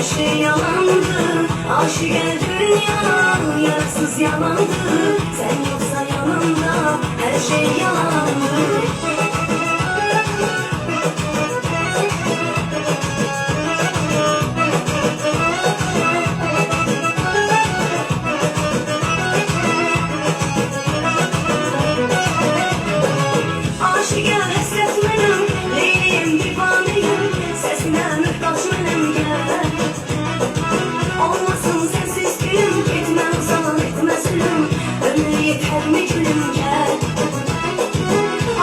her şey yalandı. Aşık el dünya, yarasız yalandı. Sen yoksa yanımda, her şey yalandı. Aşık el hasret benim, Leyliyim divanıyım. Sesine mühtaç benim gel. Olmasın sensiz gülüm, gitme uzan etme zulüm. Ömür yeter mi gülüm gel.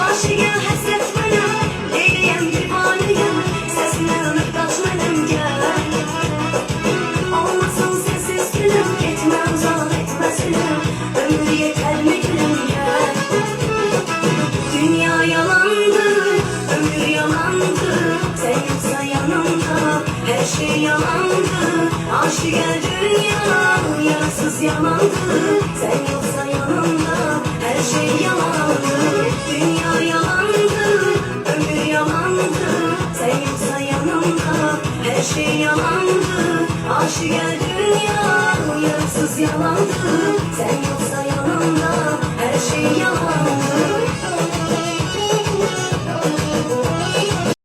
Aşık el hasret benim, Leyliyim divanıyım. Sesine mühtaç benim gel. Olmasın sensiz gülüm, gitme uzan etme zulüm. Ömür yeter mi gülüm gel. Dünya yalandı, ömür yalandı. Sen yoksa yanımda, her şey yalandı. Aşık el dünya, yarasız yalandı. Sen yoksa yanımda, her şey yalandı. Dünya yalandı, ömür yalandı. Sen yoksa yanımda, her şey yalandı. Aşık el dünya, yarasız yalandı. Sen yoksa yanımda, her şey yalandı.